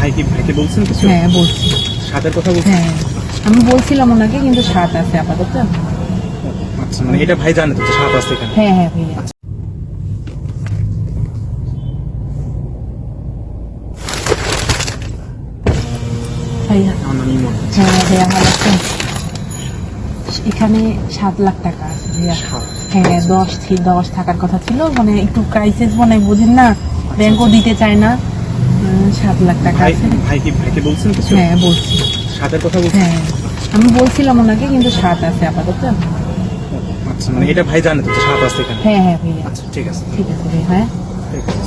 ভাইকে বলছেন কিছু? হ্যাঁ বলছি। সাতের কথা বলছেন? হ্যাঁ আমি বলছিলাম ওনাকে, কিন্তু 7 আছে আপাতত। আচ্ছা, মানে এটা ভাই জানে তো যে 7 আছে এখানে? হ্যাঁ হ্যাঁ ভাইয়া। ভাইয়া আমার নাম ইমন। হ্যাঁ ভাইয়া ভালো আছেন? এখানে 7 লাখ টাকা আছে ভাইয়া। হ্যাঁ 10 থাকার কথা ছিল, মানে একটু ক্রাইসিস মানে বুঝেন না, ব্যাংকও দিতে চায় না। 7 লাখ টাকা আছে। ভাইকে বলছেন কিছু? হ্যাঁ বলছি। সাতের কথা বলছেন? হ্যাঁ আমি বলছিলাম ওনাকে, কিন্তু 7 আছে আপাতত। আচ্ছা, মানে এটা ভাই জানে তো যে 7 আছে এখানে? হ্যাঁ হ্যাঁ ভাইয়া। আচ্ছা, ঠিক আছে। ঠিক আছে ভাইয়া। হ্যাঁ ঠিক আছে।